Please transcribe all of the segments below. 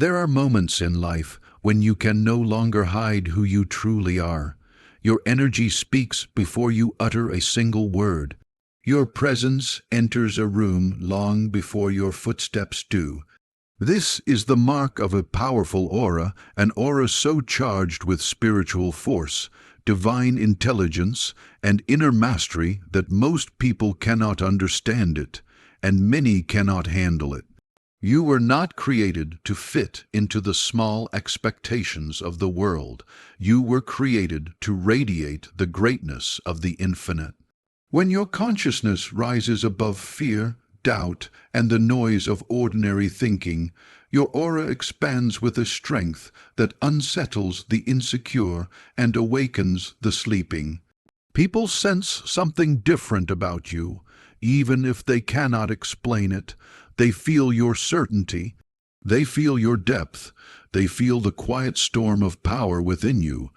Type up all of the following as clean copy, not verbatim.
There are moments in life when you can no longer hide who you truly are. Your energy speaks before you utter a single word. Your presence enters a room long before your footsteps do. This is the mark of a powerful aura, an aura so charged with spiritual force, divine intelligence, and inner mastery that most people cannot understand it, and many cannot handle it. You were not created to fit into the small expectations of the world. You were created to radiate the greatness of the infinite. When your consciousness rises above fear, doubt, and the noise of ordinary thinking, your aura expands with a strength that unsettles the insecure and awakens the sleeping. People sense something different about you, even if they cannot explain it. They feel your certainty. They feel your depth. They feel the quiet storm of power within you.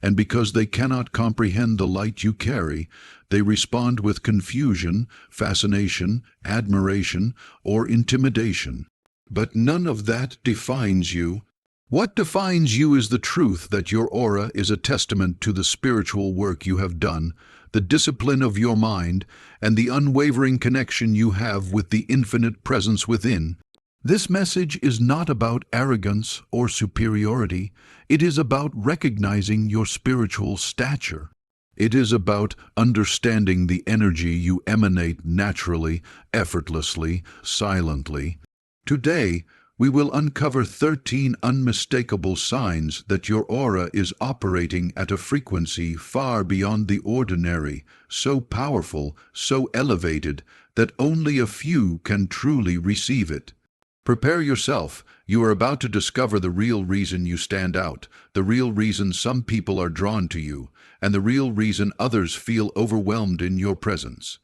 And because they cannot comprehend the light you carry, they respond with confusion, fascination, admiration, or intimidation. But none of that defines you. What defines you is the truth that your aura is a testament to the spiritual work you have done, the discipline of your mind, and the unwavering connection you have with the infinite presence within. This message is not about arrogance or superiority. It is about recognizing your spiritual stature. It is about understanding the energy you emanate naturally, effortlessly, silently. Today, we will uncover 13 unmistakable signs that your aura is operating at a frequency far beyond the ordinary, so powerful, so elevated, that only a few can truly receive it. Prepare yourself. You are about to discover the real reason you stand out, the real reason some people are drawn to you, and the real reason others feel overwhelmed in your presence.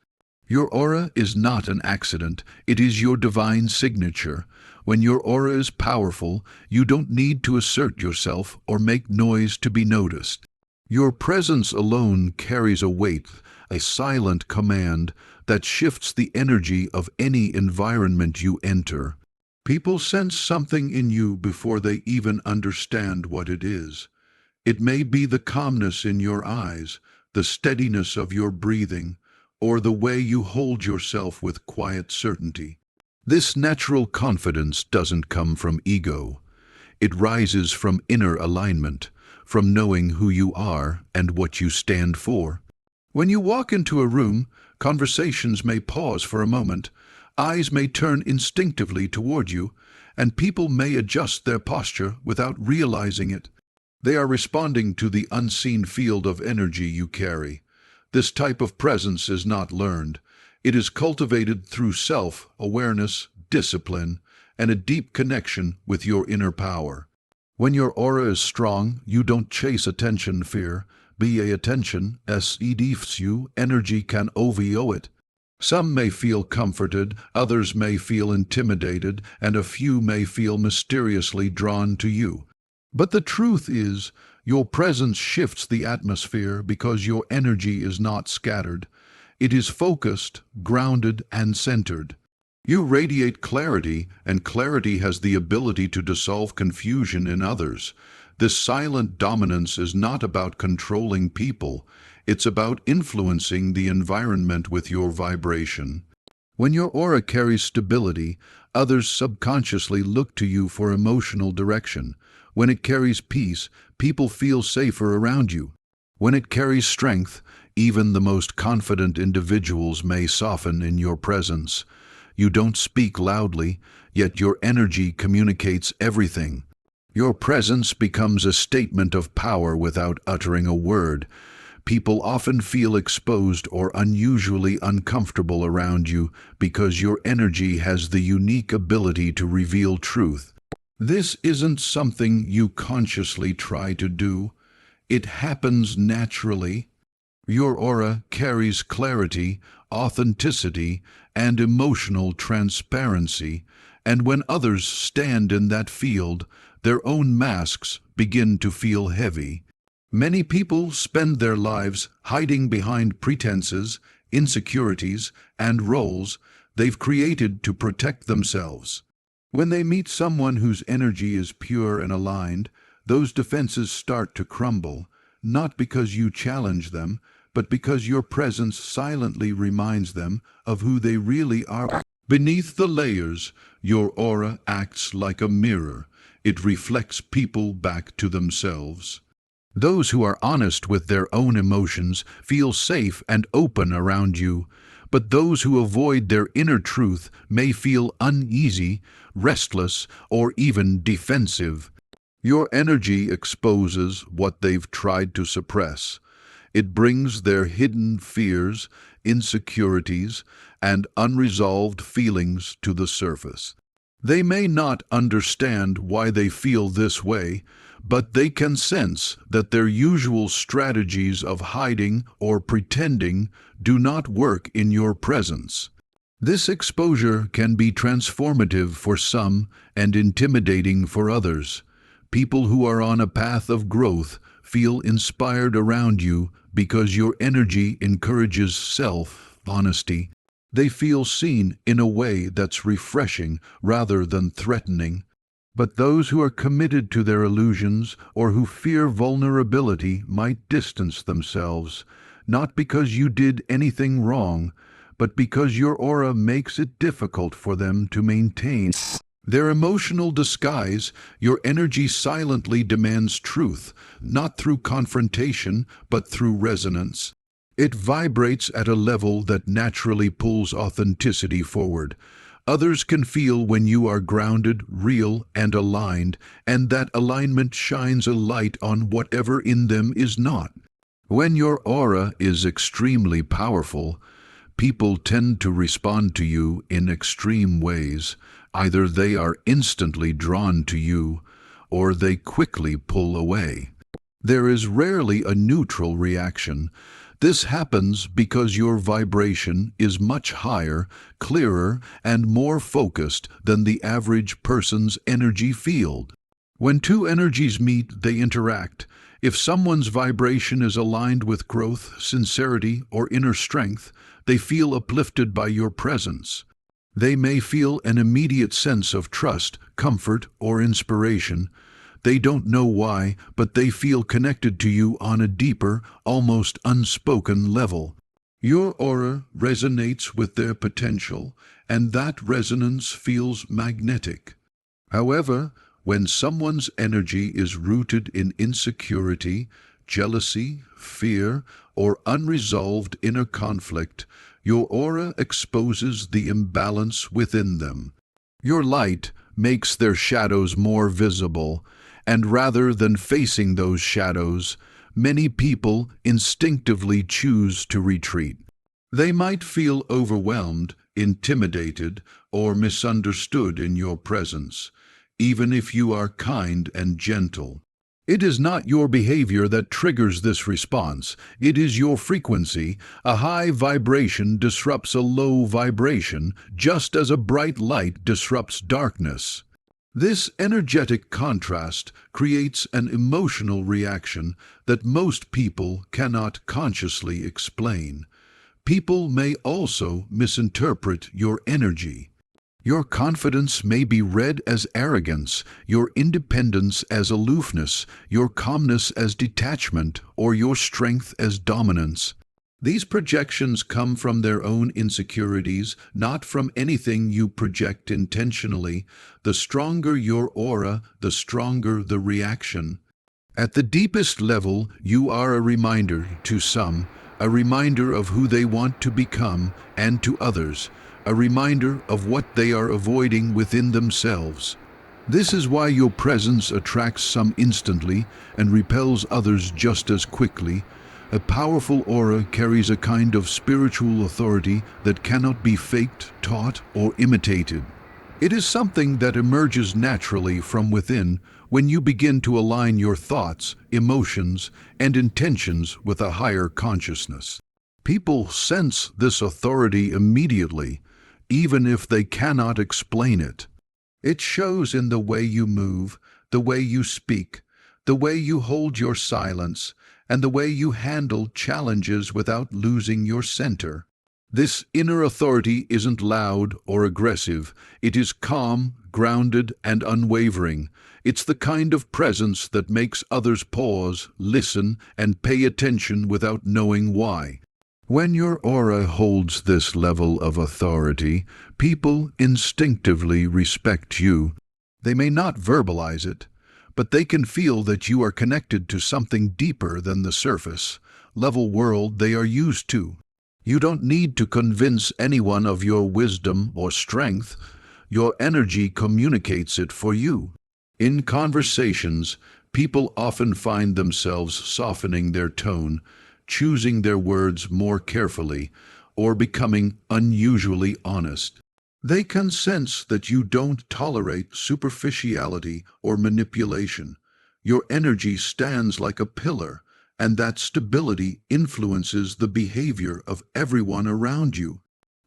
Your aura is not an accident. It is your divine signature. When your aura is powerful, you don't need to assert yourself or make noise to be noticed. Your presence alone carries a weight, a silent command that shifts the energy of any environment you enter. People sense something in you before they even understand what it is. It may be the calmness in your eyes, the steadiness of your breathing, or the way you hold yourself with quiet certainty. This natural confidence doesn't come from ego. It rises from inner alignment, from knowing who you are and what you stand for. When you walk into a room, conversations may pause for a moment, eyes may turn instinctively toward you, and people may adjust their posture without realizing it. They are responding to the unseen field of energy you carry. This type of presence is not learned. It is cultivated through self-awareness, discipline, and a deep connection with your inner power. When your aura is strong, you don't chase attention fear. Be attention, you, energy can OVO it. Some may feel comforted, others may feel intimidated, and a few may feel mysteriously drawn to you. But the truth is, your presence shifts the atmosphere because your energy is not scattered. It is focused, grounded, and centered. You radiate clarity, and clarity has the ability to dissolve confusion in others. This silent dominance is not about controlling people. It's about influencing the environment with your vibration. When your aura carries stability, others subconsciously look to you for emotional direction. When it carries peace, people feel safer around you. When it carries strength, even the most confident individuals may soften in your presence. You don't speak loudly, yet your energy communicates everything. Your presence becomes a statement of power without uttering a word. People often feel exposed or unusually uncomfortable around you because your energy has the unique ability to reveal truth. This isn't something you consciously try to do. It happens naturally. Your aura carries clarity, authenticity, and emotional transparency, and when others stand in that field, their own masks begin to feel heavy. Many people spend their lives hiding behind pretenses, insecurities, and roles they've created to protect themselves. When they meet someone whose energy is pure and aligned, those defenses start to crumble, not because you challenge them, but because your presence silently reminds them of who they really are. Beneath the layers, your aura acts like a mirror. It reflects people back to themselves. Those who are honest with their own emotions feel safe and open around you, but those who avoid their inner truth may feel uneasy, restless, or even defensive. Your energy exposes what they've tried to suppress. It brings their hidden fears, insecurities, and unresolved feelings to the surface. They may not understand why they feel this way, but they can sense that their usual strategies of hiding or pretending do not work in your presence. This exposure can be transformative for some and intimidating for others. People who are on a path of growth feel inspired around you because your energy encourages self-honesty. They feel seen in a way that's refreshing rather than threatening. But those who are committed to their illusions or who fear vulnerability might distance themselves, not because you did anything wrong, but because your aura makes it difficult for them to maintain their emotional disguise. Your energy silently demands truth, not through confrontation, but through resonance. It vibrates at a level that naturally pulls authenticity forward. Others can feel when you are grounded, real, and aligned, and that alignment shines a light on whatever in them is not. When your aura is extremely powerful, people tend to respond to you in extreme ways. Either they are instantly drawn to you, or they quickly pull away. There is rarely a neutral reaction. This happens because your vibration is much higher, clearer, and more focused than the average person's energy field. When two energies meet, they interact. If someone's vibration is aligned with growth, sincerity, or inner strength, they feel uplifted by your presence. They may feel an immediate sense of trust, comfort, or inspiration. They don't know why, but they feel connected to you on a deeper, almost unspoken level. Your aura resonates with their potential, and that resonance feels magnetic. However, when someone's energy is rooted in insecurity, jealousy, fear, or unresolved inner conflict, your aura exposes the imbalance within them. Your light makes their shadows more visible, and rather than facing those shadows, many people instinctively choose to retreat. They might feel overwhelmed, intimidated, or misunderstood in your presence, even if you are kind and gentle. It is not your behavior that triggers this response. It is your frequency. A high vibration disrupts a low vibration, just as a bright light disrupts darkness. This energetic contrast creates an emotional reaction that most people cannot consciously explain. People may also misinterpret your energy. Your confidence may be read as arrogance, your independence as aloofness, your calmness as detachment, or your strength as dominance. These projections come from their own insecurities, not from anything you project intentionally. The stronger your aura, the stronger the reaction. At the deepest level, you are a reminder to some, a reminder of who they want to become, and to others, a reminder of what they are avoiding within themselves. This is why your presence attracts some instantly and repels others just as quickly. A powerful aura carries a kind of spiritual authority that cannot be faked, taught, or imitated. It is something that emerges naturally from within when you begin to align your thoughts, emotions, and intentions with a higher consciousness. People sense this authority immediately, even if they cannot explain it. It shows in the way you move, the way you speak, the way you hold your silence, and the way you handle challenges without losing your center. This inner authority isn't loud or aggressive. It is calm, grounded and unwavering. It's the kind of presence that makes others pause, listen, and pay attention without knowing why. When your aura holds this level of authority, people instinctively respect you. They may not verbalize it, but they can feel that you are connected to something deeper than the surface level world they are used to. You don't need to convince anyone of your wisdom or strength. Your energy communicates it for you. In conversations, people often find themselves softening their tone, choosing their words more carefully, or becoming unusually honest. They can sense that you don't tolerate superficiality or manipulation. Your energy stands like a pillar, and that stability influences the behavior of everyone around you.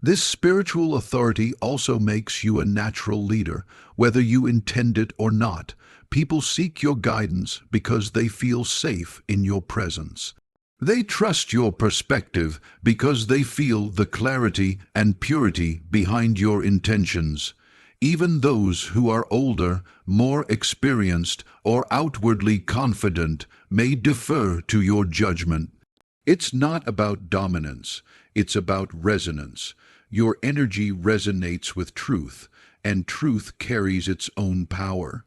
This spiritual authority also makes you a natural leader, whether you intend it or not. People seek your guidance because they feel safe in your presence. They trust your perspective because they feel the clarity and purity behind your intentions. Even those who are older, more experienced, or outwardly confident may defer to your judgment. It's not about dominance, it's about resonance. Your energy resonates with truth, and truth carries its own power.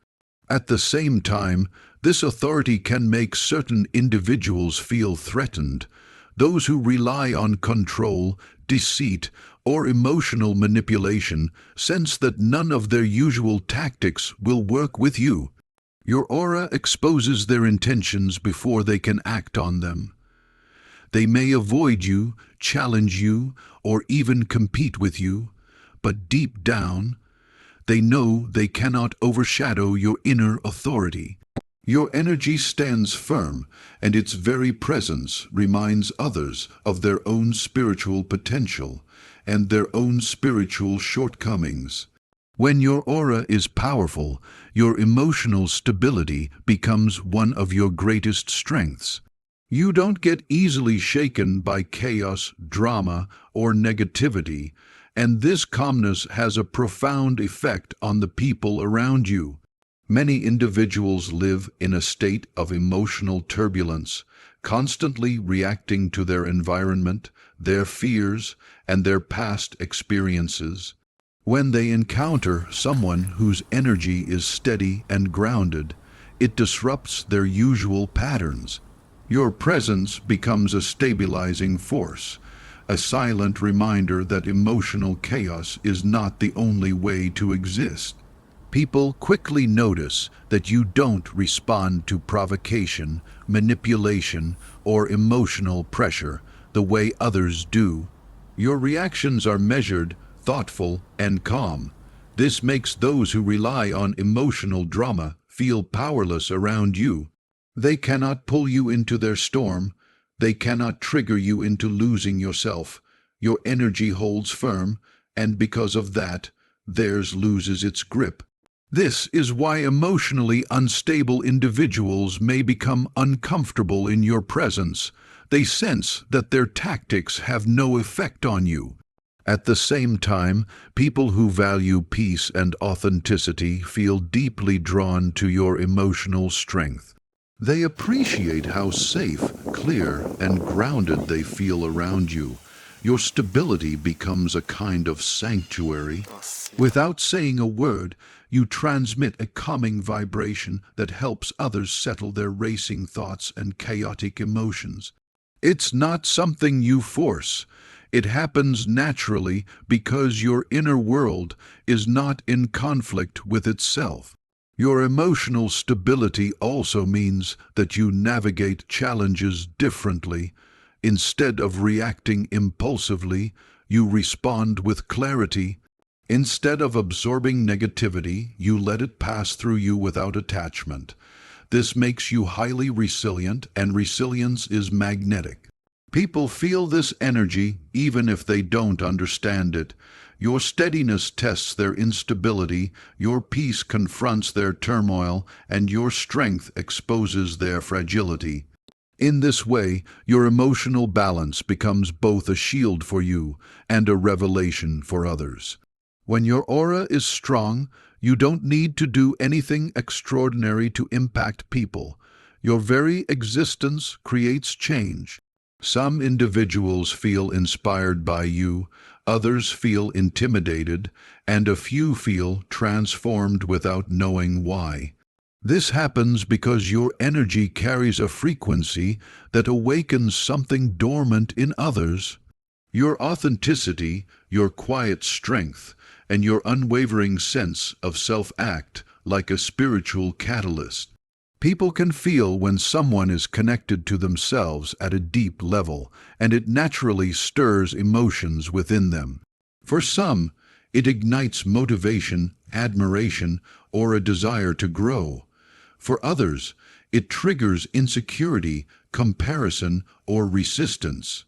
At the same time, this authority can make certain individuals feel threatened. Those who rely on control, deceit, or emotional manipulation sense that none of their usual tactics will work with you. Your aura exposes their intentions before they can act on them. They may avoid you, challenge you, or even compete with you, but deep down, they know they cannot overshadow your inner authority. Your energy stands firm, and its very presence reminds others of their own spiritual potential and their own spiritual shortcomings. When your aura is powerful, your emotional stability becomes one of your greatest strengths. You don't get easily shaken by chaos, drama, or negativity, and this calmness has a profound effect on the people around you. Many individuals live in a state of emotional turbulence, constantly reacting to their environment, their fears, and their past experiences. When they encounter someone whose energy is steady and grounded, it disrupts their usual patterns. Your presence becomes a stabilizing force, a silent reminder that emotional chaos is not the only way to exist. People quickly notice that you don't respond to provocation, manipulation, or emotional pressure the way others do. Your reactions are measured, thoughtful, and calm. This makes those who rely on emotional drama feel powerless around you. They cannot pull you into their storm. They cannot trigger you into losing yourself. Your energy holds firm, and because of that, theirs loses its grip. This is why emotionally unstable individuals may become uncomfortable in your presence. They sense that their tactics have no effect on you. At the same time, people who value peace and authenticity feel deeply drawn to your emotional strength. They appreciate how safe, clear, and grounded they feel around you. Your stability becomes a kind of sanctuary. Without saying a word, you transmit a calming vibration that helps others settle their racing thoughts and chaotic emotions. It's not something you force. It happens naturally because your inner world is not in conflict with itself. Your emotional stability also means that you navigate challenges differently. Instead of reacting impulsively, you respond with clarity. Instead of absorbing negativity, you let it pass through you without attachment. This makes you highly resilient, and resilience is magnetic. People feel this energy even if they don't understand it. Your steadiness tests their instability, your peace confronts their turmoil, and your strength exposes their fragility. In this way, your emotional balance becomes both a shield for you and a revelation for others. When your aura is strong, You don't need to do anything extraordinary to impact people. Your very existence creates change. Some individuals feel inspired by you, others feel intimidated, and a few feel transformed without knowing why. This happens because your energy carries a frequency that awakens something dormant in others. Your authenticity, your quiet strength, and your unwavering sense of self act like a spiritual catalyst. People can feel when someone is connected to themselves at a deep level, and it naturally stirs emotions within them. For some, it ignites motivation, admiration, or a desire to grow. For others, it triggers insecurity, comparison, or resistance.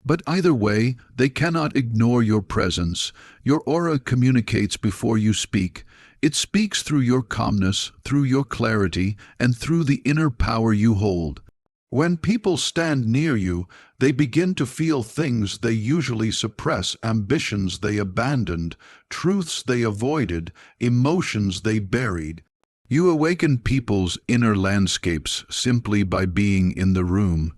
But either way, they cannot ignore your presence. Your aura communicates before you speak. It speaks through your calmness, through your clarity, and through the inner power you hold. When people stand near you, they begin to feel things they usually suppress, ambitions they abandoned, truths they avoided, emotions they buried. You awaken people's inner landscapes simply by being in the room.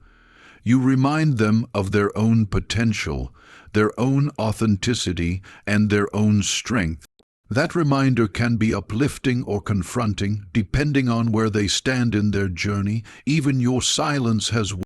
You remind them of their own potential, their own authenticity, and their own strength. That reminder can be uplifting or confronting, depending on where they stand in their journey. Even your silence has